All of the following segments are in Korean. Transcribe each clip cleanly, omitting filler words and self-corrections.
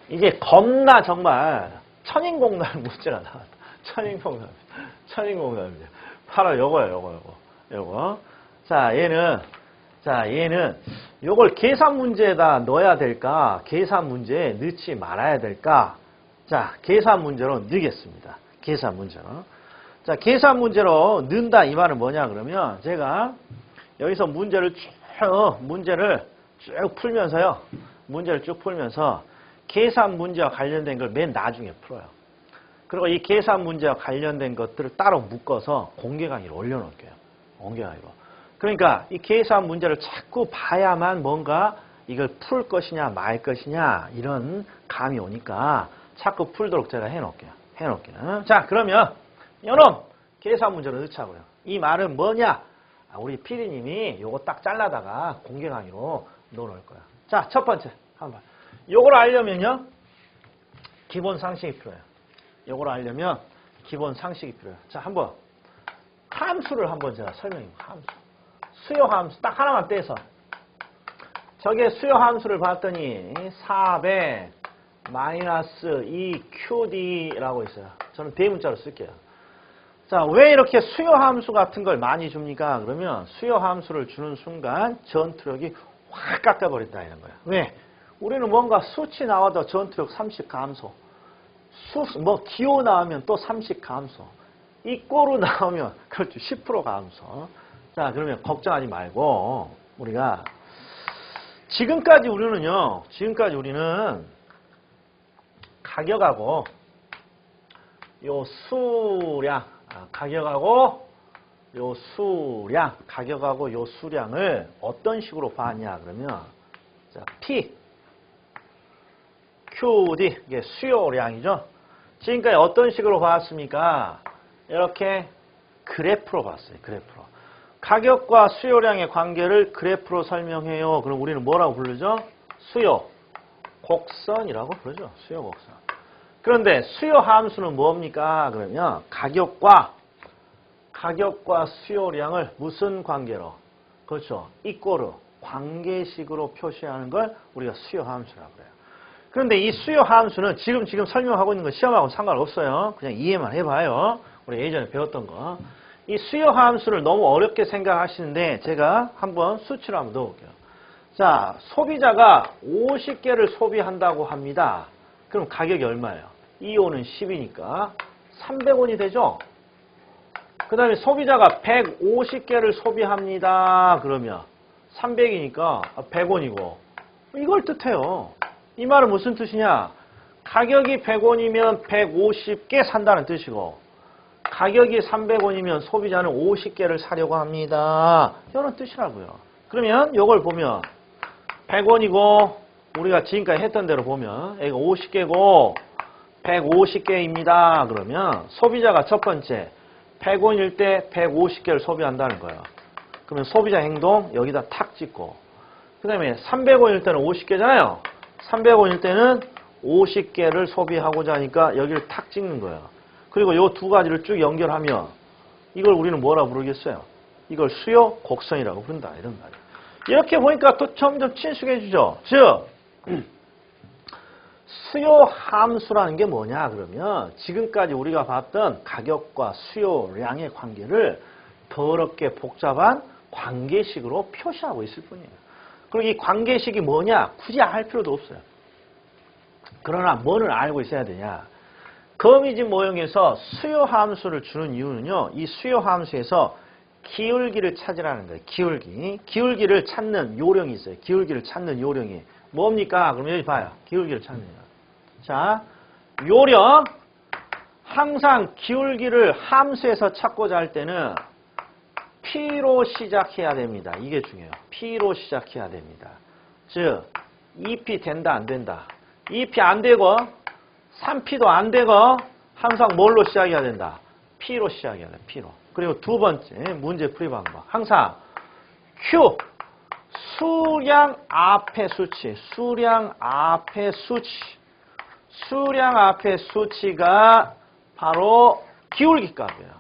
이게 겁나 정말 천인공날 문제가 나왔다. 천인공날입니다. 바로 요거예요, 요거. 자, 얘는 요걸 계산 문제에다 넣어야 될까? 계산 문제에 넣지 말아야 될까? 자, 계산 문제로 넣겠습니다. 계산 문제로. 자, 계산 문제로 넣는다 이 말은 뭐냐 그러면 제가 여기서 문제를 쭉 풀면서요. 문제를 쭉 풀면서 계산 문제와 관련된 걸 맨 나중에 풀어요. 그리고 이 계산 문제와 관련된 것들을 따로 묶어서 공개 강의로 올려놓을게요. 공개 강의로. 그러니까 이 계산 문제를 자꾸 봐야만 뭔가 이걸 풀 것이냐 말 것이냐 이런 감이 오니까 자꾸 풀도록 제가 해놓을게요. 자, 그러면 요놈 계산 문제로 넣자고요. 이 말은 뭐냐? 우리 PD님이 요거 딱 잘라다가 공개 강의로 넣어놓을 거야. 자, 첫 번째 한번. 요걸 알려면요. 기본 상식이 필요해요. 요걸 알려면 기본 상식이 필요해요. 자, 한번 함수를 한번 제가 설명해 볼게요. 함수. 수요 함수 딱 하나만 떼서 저게 수요 함수를 봤더니 400 마이너스 2QD라고 있어요. 저는 대문자로 쓸게요. 자, 왜 이렇게 수요 함수 같은 걸 많이 줍니까? 그러면 수요 함수를 주는 순간 전투력이 확 깎아버린다 이런 거예요. 왜? 우리는 뭔가 수치 나와도 전투력 30 감소. 기호 나오면 또 30 감소. 이꼬로 나오면 그렇죠. 10% 감소. 자, 그러면 걱정하지 말고 우리가 지금까지 우리는 가격하고 요 수량, 가격하고 요 수량을 어떤 식으로 봤냐 그러면 자, P, QD 이게 수요량이죠. 지금까지 어떤 식으로 봤습니까? 이렇게 그래프로 봤어요. 그래프로. 가격과 수요량의 관계를 그래프로 설명해요. 그럼 우리는 뭐라고 부르죠? 수요 곡선이라고 부르죠. 수요 곡선. 그런데 수요 함수는 뭡니까? 그러면 가격과 수요량을 무슨 관계로? 그렇죠. 이꼬르 관계식으로 표시하는 걸 우리가 수요 함수라고 그래요. 그런데 이 수요 함수는 지금 설명하고 있는 건 시험하고 상관없어요. 그냥 이해만 해봐요. 우리 예전에 배웠던 거. 이 수요 함수를 너무 어렵게 생각하시는데 제가 한번 수치로 한번 넣어볼게요. 자, 소비자가 50개를 소비한다고 합니다. 그럼 가격이 얼마예요? 2호는 10이니까 300원이 되죠? 그 다음에 소비자가 150개를 소비합니다. 그러면 300이니까 100원이고 이걸 뜻해요. 이 말은 무슨 뜻이냐? 가격이 100원이면 150개 산다는 뜻이고 가격이 300원이면 소비자는 50개를 사려고 합니다. 이런 뜻이라고요. 그러면 이걸 보면 100원이고 우리가 지금까지 했던 대로 보면 여기가 50개고 150개입니다. 그러면 소비자가 첫 번째 100원일 때 150개를 소비한다는 거예요. 그러면 소비자 행동 여기다 탁 찍고 그 다음에 300원일 때는 50개잖아요. 300원일 때는 50개를 소비하고자 하니까 여기를 탁 찍는 거예요. 그리고 이 두 가지를 쭉 연결하면 이걸 우리는 뭐라 부르겠어요? 이걸 수요 곡선이라고 부른다. 이런 말이에요. 이렇게 보니까 또 점점 친숙해지죠. 즉 수요 함수라는 게 뭐냐 그러면 지금까지 우리가 봤던 가격과 수요량의 관계를 더럽게 복잡한 관계식으로 표시하고 있을 뿐이에요. 그리고 이 관계식이 뭐냐 굳이 알 필요도 없어요. 그러나 뭐를 알고 있어야 되냐. 거미집 모형에서 수요 함수를 주는 이유는요. 이 수요 함수에서 기울기를 찾으라는 거예요. 기울기를 찾는 요령이 있어요. 기울기를 찾는 요령이 뭡니까? 그럼 여기 봐요. 기울기를 찾는 요령. 자, 요령 항상 기울기를 함수에서 찾고자 할 때는 P로 시작해야 됩니다. 이게 중요해요. P로 시작해야 됩니다. 즉 2P 된다 안 된다. 2P 안 되고 3P도 안 되고 항상 뭘로 시작해야 된다? P로 시작해야 돼. P로. 그리고 두 번째 문제 풀이 방법. 항상 Q 수량 앞에 수치. 수량 앞에 수치가 바로 기울기 값이에요.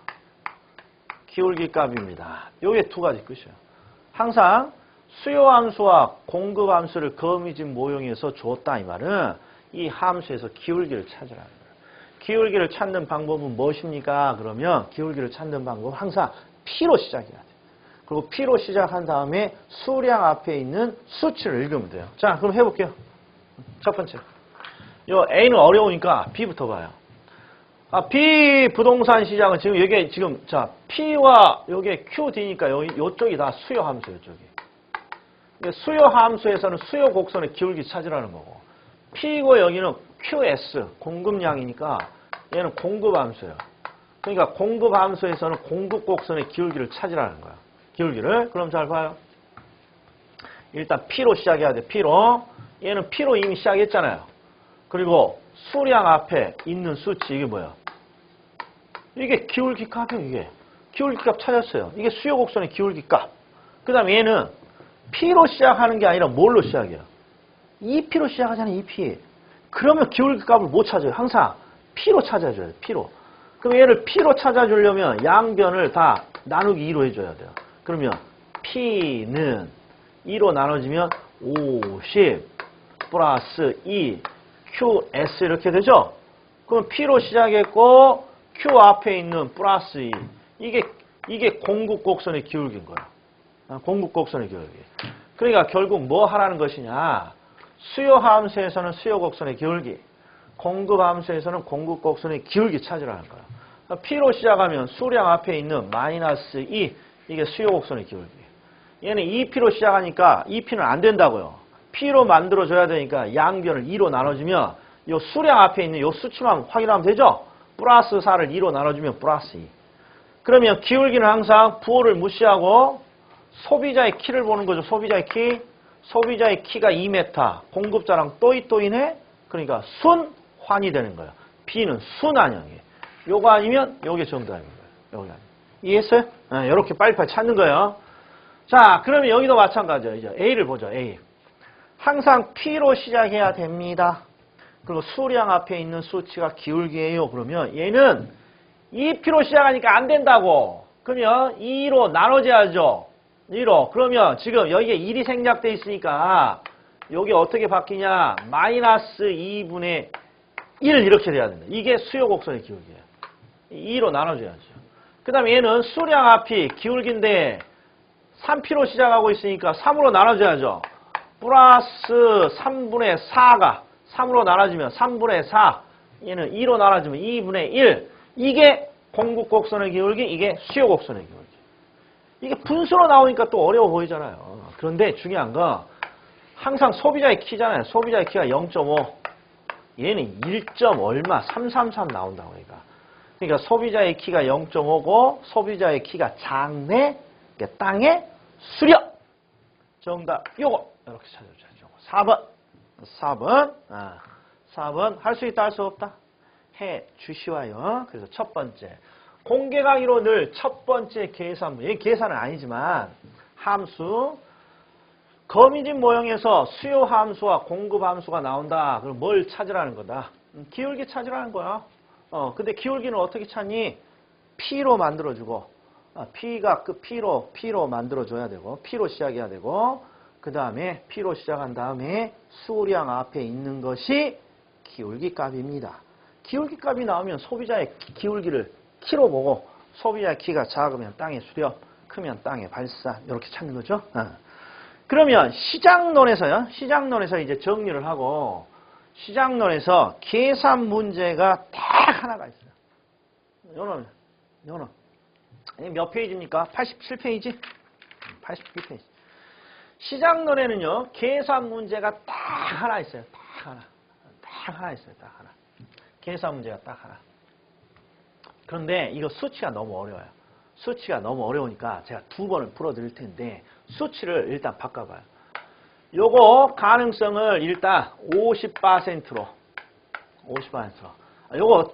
기울기 값입니다. 요게 두 가지 끝이에요. 항상 수요 함수와 공급 함수를 거미집 모형에서 줬다 이 말은 이 함수에서 기울기를 찾으라는 거예요. 기울기를 찾는 방법은 무엇입니까? 그러면 기울기를 찾는 방법은 항상 P로 시작해야 돼요. 그리고 P로 시작한 다음에 수량 앞에 있는 수치를 읽으면 돼요. 자, 그럼 해볼게요. 첫 번째. 요 A는 어려우니까 B부터 봐요. B 부동산 시장은 지금 여기 지금 자 P와 여기 QD니까 요쪽이 다 수요 함수 요쪽이. 수요 함수에서는 수요 곡선의 기울기 찾으라는 거고. P고 여기는 QS 공급량이니까 얘는 공급 함수예요. 그러니까 공급 함수에서는 공급 곡선의 기울기를 찾으라는 거야. 기울기를. 그럼 잘 봐요. 일단 P로 시작해야 돼. P로. 얘는 P로 이미 시작했잖아요. 그리고 수량 앞에 있는 수치 이게 뭐야? 이게 기울기 값이에요. 이게. 기울기 값 찾았어요. 이게 수요 곡선의 기울기 값. 그 다음에 얘는 P로 시작하는 게 아니라 뭘로 시작해요? 2P로 시작하잖아요. 2P. 그러면 기울기 값을 못 찾아요. 항상 P로 찾아줘야 돼요. P로. 그럼 얘를 P로 찾아주려면 양변을 다 나누기 2로 해줘야 돼요. 그러면 P는 2로 나눠지면 50 플러스 2 QS 이렇게 되죠? 그럼 P로 시작했고 Q 앞에 있는 플러스 2 이게 공급 곡선의 기울기인 거야. 공급 곡선의 기울기. 그러니까 결국 뭐 하라는 것이냐? 수요 함수에서는 수요 곡선의 기울기, 공급 함수에서는 공급 곡선의 기울기 찾으라는 거야. P로 시작하면 수량 앞에 있는 마이너스 2 이게 수요 곡선의 기울기. 얘는 2P로 시작하니까 2P는 안 된다고요. P로 만들어줘야 되니까 양변을 2로 나눠주면 이 수량 앞에 있는 이 수치만 확인하면 되죠? 플러스 4를 2로 나눠주면 플러스 2. 그러면 기울기는 항상 부호를 무시하고 소비자의 키를 보는 거죠. 소비자의 키. 소비자의 키가 2m. 공급자랑 또이네. 그러니까 순환이 되는 거예요. B는 순환형이에요. 요거 아니면 요게 정답인 거예요. 요게 아니면. 이해했어요? 네, 이렇게 빨리빨리 찾는 거예요. 자, 그러면 여기도 마찬가지예요. 이제 A를 보죠. A. 항상 P로 시작해야 됩니다. 그리고 수량 앞에 있는 수치가 기울기예요. 그러면 얘는 2P로 시작하니까 안 된다고. 그러면 2로 나눠져야죠. 2로. 그러면 지금 여기에 1이 생략돼 있으니까 여기 어떻게 바뀌냐. 마이너스 2분의 1 이렇게 돼야 된다. 이게 수요 곡선의 기울기예요. 2로 나눠줘야죠. 그 다음에 얘는 수량 앞이 기울기인데 3P로 시작하고 있으니까 3으로 나눠줘야죠. 플러스 3분의 4가 3으로 나눠지면 3분의 4. 얘는 2로 나눠지면 2분의 1. 이게 공급 곡선의 기울기, 이게 수요 곡선의 기울기. 이게 분수로 나오니까 또 어려워 보이잖아요. 그런데 중요한 건 항상 소비자의 키잖아요. 소비자의 키가 0.5. 얘는 1. 얼마? 333 나온다고 그러니까 소비자의 키가 0.5고 소비자의 키가 작네. 땅의 수력. 정답 요거 이렇게 찾아주죠. 4번. 4번 할 수 있다 할 수 없다. 해 주시와요. 그래서 첫 번째. 공개 강의로 늘 첫 번째 계산문. 얘 계산은 아니지만 함수. 거미집 모형에서 수요 함수와 공급 함수가 나온다. 그럼 뭘 찾으라는 거다. 기울기 찾으라는 거야. 근데 기울기는 어떻게 찾니? P로 만들어주고. P가 그 P로 만들어줘야 되고. P로 시작해야 되고. 그 다음에 P로 시작한 다음에 수량 앞에 있는 것이 기울기 값입니다. 기울기 값이 나오면 소비자의 기울기를 키로 보고 소비자의 키가 작으면 땅의 수력, 크면 땅의 발사 이렇게 찾는 거죠. 그러면 시장론에서 이제 정리를 하고 시장론에서 계산 문제가 딱 하나가 있어요. 요놈 몇 페이지입니까? 87페이지? 82페이지. 시장론에는요, 계산 문제가 딱 하나 있어요. 딱 하나 있어요. 계산 문제가 딱 하나. 그런데 이거 수치가 너무 어려워요. 수치가 너무 어려우니까 제가 2번을 풀어드릴 텐데 수치를 일단 바꿔봐요. 요거 가능성을 일단 50%로. 요거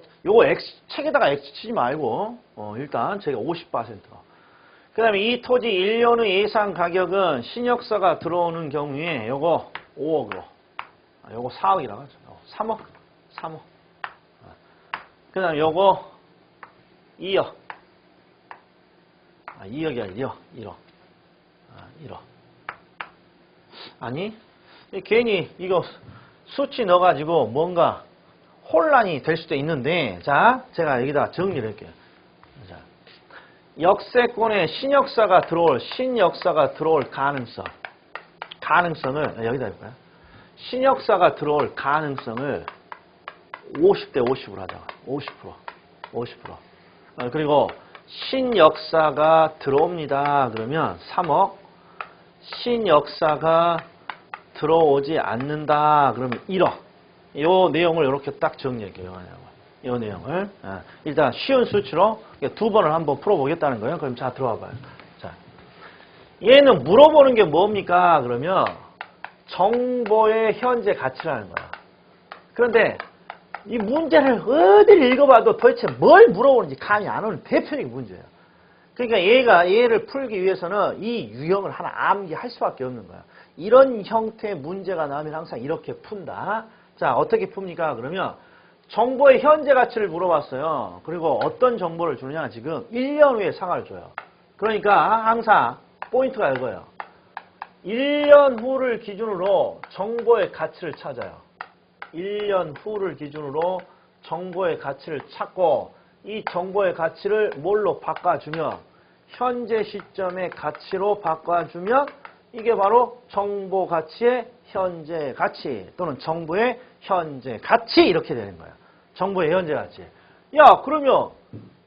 책에다가 X 치지 말고 일단 제가 50%로. 그 다음에 이 토지 1년 후 예상 가격은 신역사가 들어오는 경우에 요거 5억으로. 요거 4억이라고 하죠. 3억. 그 다음에 요거 2억. 2억이 아니죠. 1억. 1억. 아니, 괜히 이거 수치 넣어가지고 뭔가 혼란이 될 수도 있는데, 자, 제가 여기다 정리를 할게요. 자, 역세권에 신역사가 들어올 가능성을 여기다 할까요? 신역사가 들어올 가능성을 50대 50으로 하자. 50%. 그리고 신역사가 들어옵니다. 그러면 3억. 신역사가 들어오지 않는다. 그러면 1억. 요 내용을 이렇게 딱 정리할게요. 요 내용을. 일단 쉬운 수치로 두 번을 한번 풀어보겠다는 거예요. 그럼 자, 들어와 봐요. 자, 얘는 물어보는 게 뭡니까? 그러면 정보의 현재 가치라는 거야. 그런데 이 문제를 어디를 읽어봐도 도대체 뭘 물어보는지 감이 안 오는 대표적인 문제예요. 그러니까 얘를 풀기 위해서는 이 유형을 하나 암기할 수밖에 없는 거야. 이런 형태의 문제가 나오면 항상 이렇게 푼다. 자, 어떻게 풉니까? 그러면 정보의 현재 가치를 물어봤어요. 그리고 어떤 정보를 주느냐? 지금 1년 후에 상황을 줘요. 그러니까 항상 포인트가 이거예요. 1년 후를 기준으로 정보의 가치를 찾아요. 1년 후를 기준으로 정보의 가치를 찾고 이 정보의 가치를 뭘로 바꿔주면 현재 시점의 가치로 바꿔주면 이게 바로 정보 가치의 현재 가치 또는 정보의 현재 가치 이렇게 되는 거예요. 정보의 현재 가치. 야, 그러면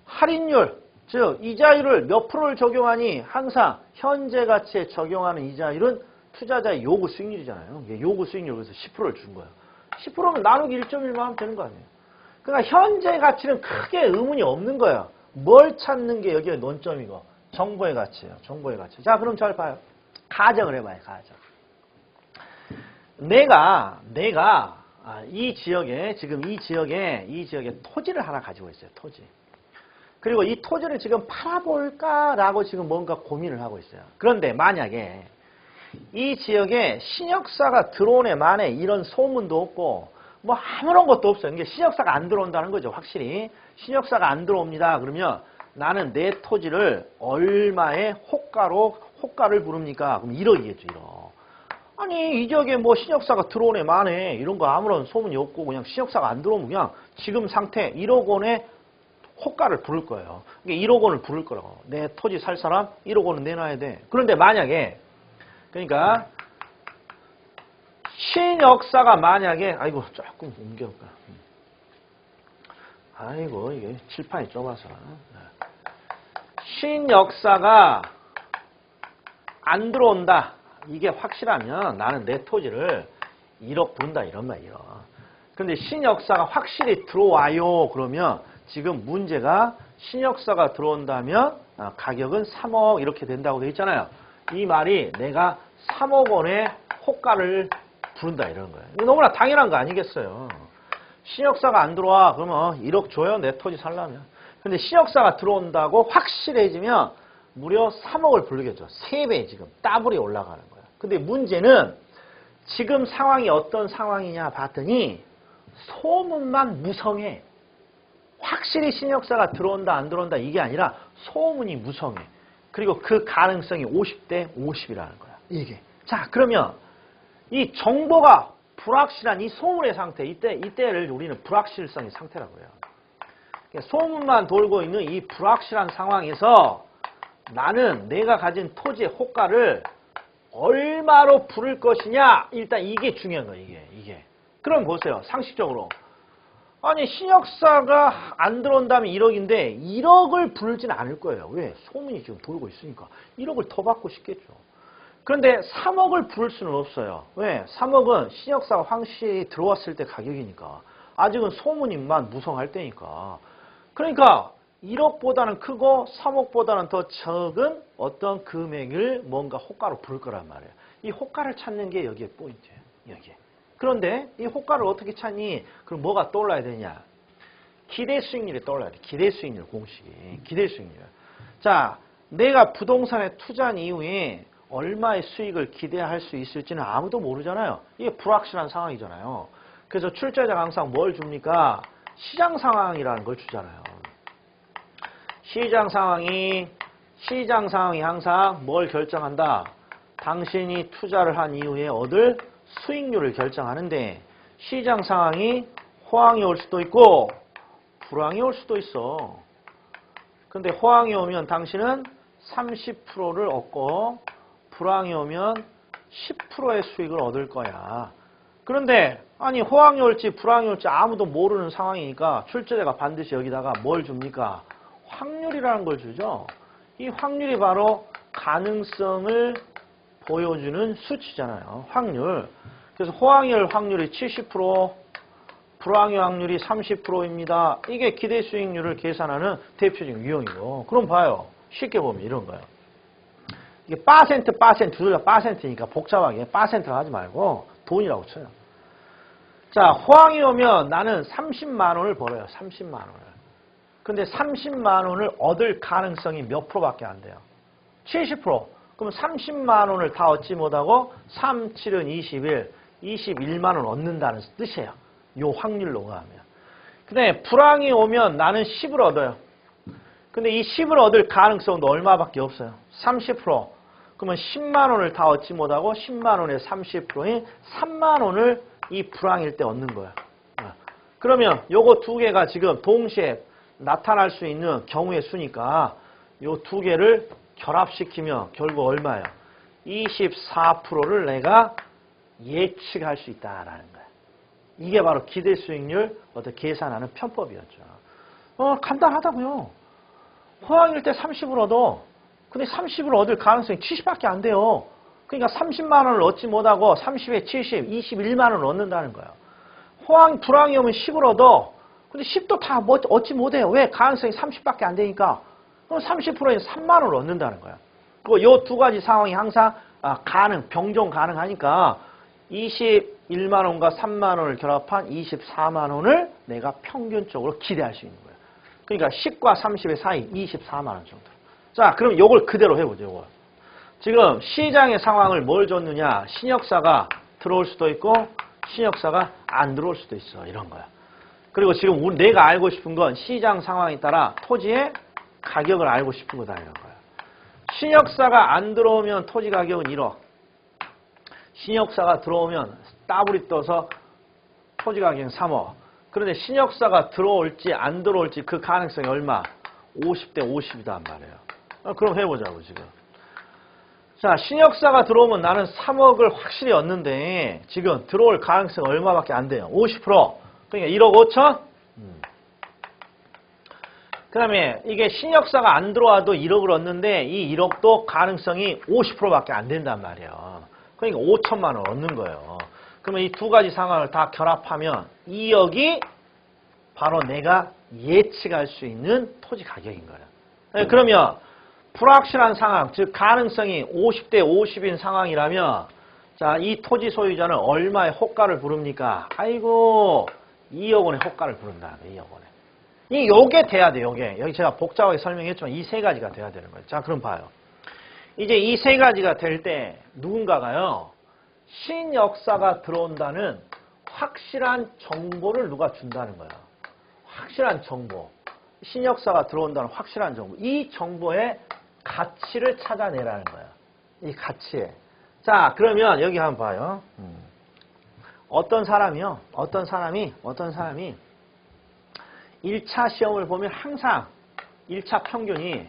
할인율, 즉 이자율을 몇 프로를 적용하니 항상 현재 가치에 적용하는 이자율은 투자자의 요구 수익률이잖아요. 요구 수익률 그래서 10%를 준 거예요. 10%면 나누기 1.1만 하면 되는 거 아니에요. 그러니까 현재 가치는 크게 의문이 없는 거예요. 뭘 찾는 게 여기에 논점이고 정보의 가치예요. 정보의 가치. 자, 그럼 잘 봐요. 가정을 해봐요. 가정. 내가 이 지역에 토지를 하나 가지고 있어요. 토지. 그리고 이 토지를 지금 팔아볼까라고 지금 뭔가 고민을 하고 있어요. 그런데 만약에 이 지역에 신역사가 들어오네 만에 이런 소문도 없고 뭐 아무런 것도 없어요. 이게 신역사가 안 들어온다는 거죠. 확실히. 신역사가 안 들어옵니다. 그러면 나는 내 토지를 얼마의 호가를 부릅니까? 그럼 1억이겠죠. 1억. 아니 이 지역에 뭐 신역사가 들어오네 만에 이런 거 아무런 소문이 없고 그냥 신역사가 안 들어오면 그냥 지금 상태 1억 원의 호가를 부를 거예요. 그러니까 1억 원을 부를 거라고. 내 토지 살 사람 1억 원은 내놔야 돼. 그런데 만약에 그러니까 신역사가 만약에 아이고 조금 옮겨볼까. 아이고 이게 칠판이 좁아서 신역사가 안 들어온다. 이게 확실하면 나는 내 토지를 1억 부른다 이런 말이에요. 근데 신역사가 확실히 들어와요. 그러면 지금 문제가 신역사가 들어온다면 가격은 3억 이렇게 된다고 되어 있잖아요. 이 말이 내가 3억 원의 호가를 부른다 이런 거예요. 이거 너무나 당연한 거 아니겠어요. 신역사가 안 들어와 그러면 1억 줘요. 내 토지 살려면. 근데 신역사가 들어온다고 확실해지면 무려 3억을 부르겠죠. 3배 지금 더블이 올라가는 거예요. 근데 문제는 지금 상황이 어떤 상황이냐 봤더니 소문만 무성해. 확실히 신역사가 들어온다 안 들어온다 이게 아니라 소문이 무성해. 그리고 그 가능성이 50대 50이라는 거야. 이게. 자, 그러면 이 정보가 불확실한 이 소문의 상태, 이때를 우리는 불확실성의 상태라고 해요. 소문만 돌고 있는 이 불확실한 상황에서 나는 내가 가진 토지의 호가를 얼마로 부를 것이냐? 일단 이게 중요한 거예요. 이게. 그럼 보세요. 상식적으로. 아니 신역사가 안 들어온다면 1억인데 1억을 부르지는 않을 거예요. 왜? 소문이 지금 돌고 있으니까. 1억을 더 받고 싶겠죠. 그런데 3억을 부를 수는 없어요. 왜? 3억은 신역사가 확실히 들어왔을 때 가격이니까. 아직은 소문이만 무성할 때니까. 그러니까 1억보다는 크고 3억보다는 더 적은 어떤 금액을 뭔가 호가로 부를 거란 말이에요. 이 호가를 찾는 게 여기에 포인트예요. 여기에. 그런데 이 호가를 어떻게 찾니? 그럼 뭐가 떠올라야 되냐? 기대 수익률이 떠올라야 돼. 기대 수익률 공식이. 기대 수익률. 자, 내가 부동산에 투자한 이후에 얼마의 수익을 기대할 수 있을지는 아무도 모르잖아요. 이게 불확실한 상황이잖아요. 그래서 출제자가 항상 뭘 줍니까? 시장 상황이라는 걸 주잖아요. 시장 상황이 항상 뭘 결정한다? 당신이 투자를 한 이후에 얻을 수익률을 결정하는데 시장 상황이 호황이 올 수도 있고 불황이 올 수도 있어. 근데 호황이 오면 당신은 30%를 얻고 불황이 오면 10%의 수익을 얻을 거야. 그런데 아니 호황이 올지 불황이 올지 아무도 모르는 상황이니까 출제자가 반드시 여기다가 뭘 줍니까? 확률이라는 걸 주죠. 이 확률이 바로 가능성을 보여주는 수치잖아요. 확률. 그래서 호황이 올 확률이 70%, 불황의 확률이 30%입니다. 이게 기대 수익률을 계산하는 대표적인 유형이고. 그럼 봐요. 쉽게 보면 이런 거예요. 이게 퍼센트 둘 다 퍼센트니까 복잡하게 퍼센트를 하지 말고 돈이라고 쳐요. 자, 호황이 오면 나는 30만 원을 벌어요. 30만 원을. 근데 30만 원을 얻을 가능성이 몇 프로밖에 안 돼요? 70%. 그럼 30만 원을 다 얻지 못하고 3, 7은 21, 21만 원 얻는다는 뜻이에요. 요 확률로 하면. 근데 불황이 오면 나는 10을 얻어요. 근데 이 10을 얻을 가능성도 얼마밖에 없어요. 30%. 그러면 10만 원을 다 얻지 못하고 10만 원의 30%인 3만 원을 이 불황일 때 얻는 거야. 그러면 요거 두 개가 지금 동시에 나타날 수 있는 경우의 수니까 요 두 개를 결합시키면 결국 얼마예요? 24%를 내가 예측할 수 있다라는 거야. 이게 바로 기대 수익률 계산하는 편법이었죠. 간단하다고요. 호황일 때 30을 얻어. 근데 30을 얻을 가능성이 70밖에 안 돼요. 그러니까 30만 원을 얻지 못하고 30에 70, 21만 원을 얻는다는 거예요. 불황이 오면 10을 얻어. 근데 10도 다 얻지 못해요. 왜? 가능성이 30밖에 안 되니까. 그럼 30%인 3만 원을 얻는다는 거야. 그리고 요 두 가지 상황이 항상 병종 가능하니까 21만 원과 3만 원을 결합한 24만 원을 내가 평균적으로 기대할 수 있는 거예요. 그러니까 10과 30의 사이 24만 원 정도. 자, 그럼 요걸 그대로 해보죠. 요걸. 지금 시장의 상황을 뭘 줬느냐. 신역사가 들어올 수도 있고 신역사가 안 들어올 수도 있어. 이런 거야. 그리고 지금 내가 알고 싶은 건 시장 상황에 따라 토지의 가격을 알고 싶은 거다. 이런 거야. 신역사가 안 들어오면 토지 가격은 1억. 신역사가 들어오면 따블이 떠서 토지 가격은 3억. 그런데 신역사가 들어올지 안 들어올지 그 가능성이 얼마? 50대 50이단 말이에요. 그럼 해보자고 지금. 자, 신역사가 들어오면 나는 3억을 확실히 얻는데 지금 들어올 가능성이 얼마밖에 안 돼요? 50%. 그러니까 1억 5천? 그 다음에 이게 신역사가 안 들어와도 1억을 얻는데 이 1억도 가능성이 50%밖에 안 된단 말이에요. 그러니까 5천만 원 얻는 거예요. 그러면 이 두 가지 상황을 다 결합하면 2억이 바로 내가 예측할 수 있는 토지 가격인 거예요. 그러면 불확실한 상황, 즉 가능성이 50대 50인 상황이라면 자, 이 토지 소유자는 얼마의 호가를 부릅니까? 아이고 2억 원의 호가를 부른다. 2억 원에. 요게 돼야 돼. 요게. 여기 제가 복잡하게 설명했지만 이 세 가지가 돼야 되는 거예요. 자, 그럼 봐요. 이제 이 세 가지가 될 때 누군가가요. 신역사가 들어온다는 확실한 정보를 누가 준다는 거야. 확실한 정보. 신역사가 들어온다는 확실한 정보. 이 정보의 가치를 찾아내라는 거야. 이 가치에. 자, 그러면 여기 한번 봐요. 어떤 사람이 1차 시험을 보면 항상 1차 평균이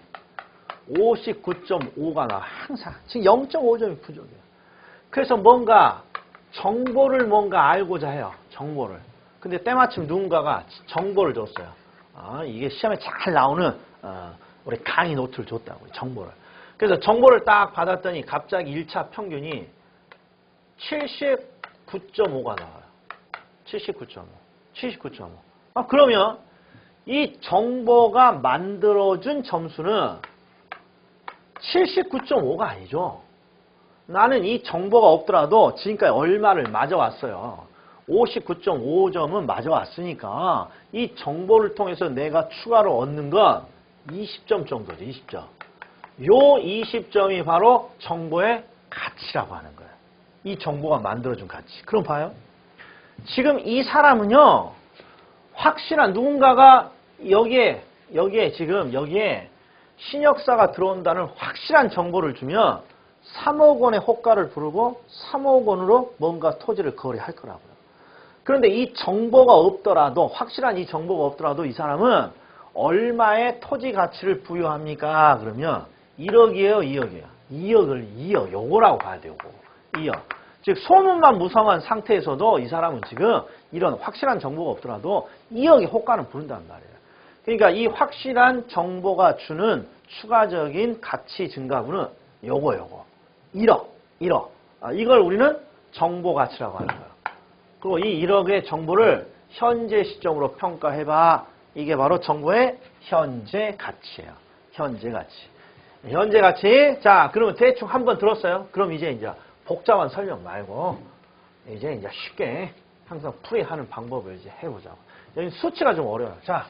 59.5가 나와. 항상. 지금 0.5점이 부족해요. 그래서 정보를 알고자 해요. 정보를. 근데 때마침 누군가가 정보를 줬어요. 이게 시험에 잘 나오는 우리 강의 노트를 줬다고. 정보를. 그래서 정보를 딱 받았더니 갑자기 1차 평균이 79.5가 나와요. 79.5. 그러면 이 정보가 만들어준 점수는 79.5가 아니죠. 나는 이 정보가 없더라도 지금까지 얼마를 맞아왔어요. 59.5점은 맞아왔으니까 이 정보를 통해서 내가 추가로 얻는 건 20점 정도죠. 20점. 요 20점이 바로 정보의 가치라고 하는 거예요. 이 정보가 만들어준 가치. 그럼 봐요. 지금 이 사람은요. 확실한 누군가가 여기에 신역사가 들어온다는 확실한 정보를 주면 3억 원의 호가를 부르고 3억 원으로 뭔가 토지를 거래할 거라고요. 그런데 이 정보가 없더라도, 확실한 이 정보가 없더라도 이 사람은 얼마의 토지 가치를 부여합니까? 그러면 1억이에요, 2억이에요. 2억, 요거라고 봐야 되고, 2억. 즉 소문만 무성한 상태에서도 이 사람은 지금 이런 확실한 정보가 없더라도 2억의 호가는 부른단 말이에요. 그러니까 이 확실한 정보가 주는 추가적인 가치 증가분은 요거 1억. 이걸 우리는 정보 가치라고 하는 거예요. 그리고 이 1억의 정보를 현재 시점으로 평가해봐. 이게 바로 정보의 현재 가치예요. 현재 가치. 자, 그러면 대충 한번 들었어요? 그럼 이제 복잡한 설명 말고 이제 쉽게 항상 풀이하는 방법을 이제 해보자고. 여기 수치가 좀 어려워요. 자,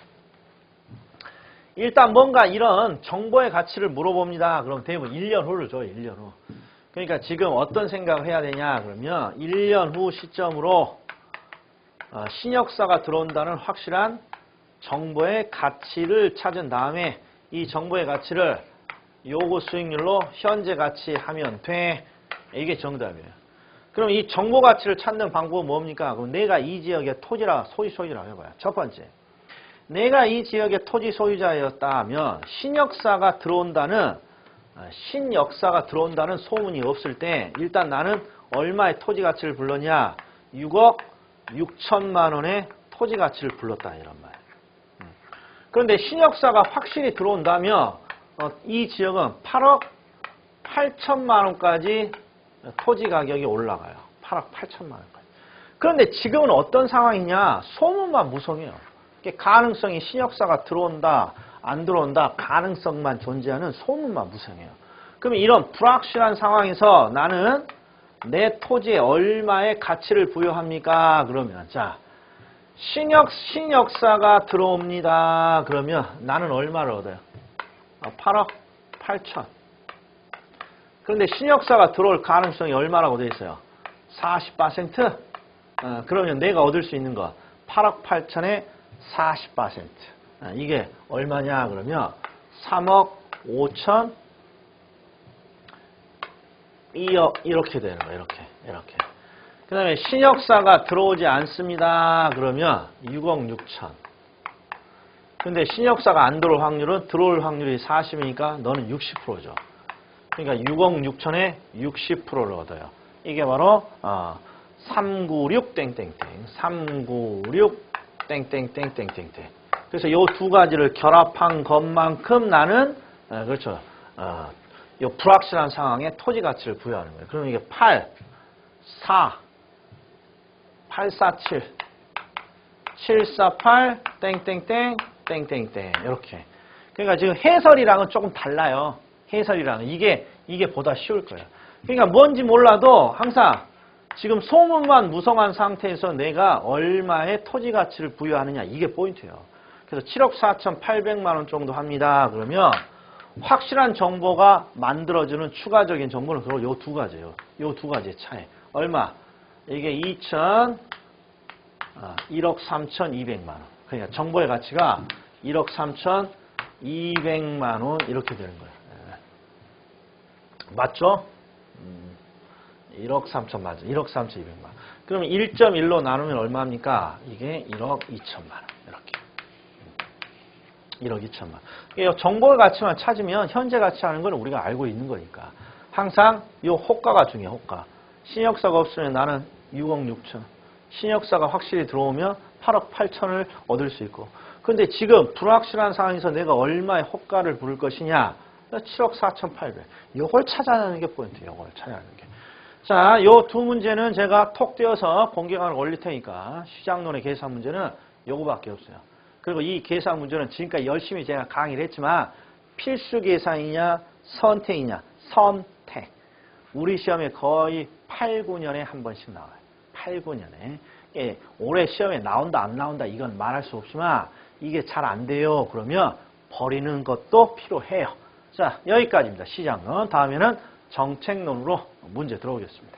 일단 뭔가 이런 정보의 가치를 물어봅니다. 그럼 대부분 1년 후를 줘요. 1년 후. 그러니까 지금 어떤 생각을 해야 되냐 그러면 1년 후 시점으로 신역사가 들어온다는 확실한 정보의 가치를 찾은 다음에 이 정보의 가치를 요구 수익률로 현재 가치 하면 돼. 이게 정답이에요. 그럼 이 정보 가치를 찾는 방법은 뭡니까? 그럼 내가 이 지역의 토지라 소유자라고 해봐요. 첫 번째. 내가 이 지역의 토지 소유자였다면 신역사가 들어온다는 소문이 없을 때 일단 나는 얼마의 토지 가치를 불렀냐? 6억 6천만 원의 토지 가치를 불렀다 이런 말이에요. 그런데 신역사가 확실히 들어온다면 이 지역은 8억 8천만 원까지 토지 가격이 올라가요. 8억 8천만 원까지. 그런데 지금은 어떤 상황이냐? 소문만 무성해요. 가능성이 신역사가 들어온다, 안 들어온다, 가능성만 존재하는 소문만 무성해요. 그러면 이런 불확실한 상황에서 나는 내 토지에 얼마의 가치를 부여합니까? 그러면 자, 신역사가 들어옵니다. 그러면 나는 얼마를 얻어요? 8억 8천. 그런데 신역사가 들어올 가능성이 얼마라고 되어 있어요? 40%? 그러면 내가 얻을 수 있는 거 8억 8천에 40%. 이게 얼마냐 그러면 3억 5천 2억 이렇게 되는 거예요. 이렇게. 그 다음에 신역사가 들어오지 않습니다. 그러면 6억 6천. 근데 신역사가 안 들어올 확률은 들어올 확률이 40이니까 너는 60%죠. 그러니까 6억 6천에 60%를 얻어요. 이게 바로 396 땡땡땡 396 땡땡땡땡땡땡. 그래서 이 두 가지를 결합한 것만큼 나는 그렇죠. 이 불확실한 상황에 토지 가치를 부여하는 거예요. 그러면 이게 8, 4, 847, 748, 땡땡땡, 땡땡땡 이렇게. 그러니까 지금 해설이랑은 조금 달라요. 해설이랑은 이게 보다 쉬울 거예요. 그러니까 뭔지 몰라도 항상 지금 소문만 무성한 상태에서 내가 얼마의 토지 가치를 부여하느냐 이게 포인트예요. 그래서 7억 4,800만 원 정도 합니다. 그러면 확실한 정보가 만들어주는 추가적인 정보는 그럼 요 두 가지예요. 요 두 가지의 차이. 얼마? 이게 1억 3,200만 원. 그러니까 정보의 가치가 1억 3,200만 원 이렇게 되는 거예요. 맞죠? 1억 3천 맞아. 1억 3,200만 원. 그러면 1.1로 나누면 얼마입니까? 이게 1억 2천만 원. 이렇게. 1억 2천만 원. 정보의 가치만 찾으면 현재 가치하는 건 우리가 알고 있는 거니까. 항상 이 호가가 중요해. 호가. 신역사가 없으면 나는 6억 6천. 신역사가 확실히 들어오면 8억 8천을 얻을 수 있고. 근데 지금 불확실한 상황에서 내가 얼마의 호가를 부를 것이냐? 7억 4,800. 이걸 찾아내는 게 포인트예요. 이걸 찾아내는 게. 자, 요 두 문제는 제가 톡 띄어서 공개강을 올릴 테니까 시장론의 계산 문제는 요거밖에 없어요. 그리고 이 계산 문제는 지금까지 열심히 제가 강의를 했지만 필수 계산이냐 선택이냐 선택. 우리 시험에 거의 8, 9년에 한 번씩 나와요. 8, 9년에. 예, 올해 시험에 나온다 안 나온다 이건 말할 수 없지만 이게 잘 안 돼요. 그러면 버리는 것도 필요해요. 자, 여기까지입니다. 시장론. 다음에는 정책론으로 문제 들어오겠습니다.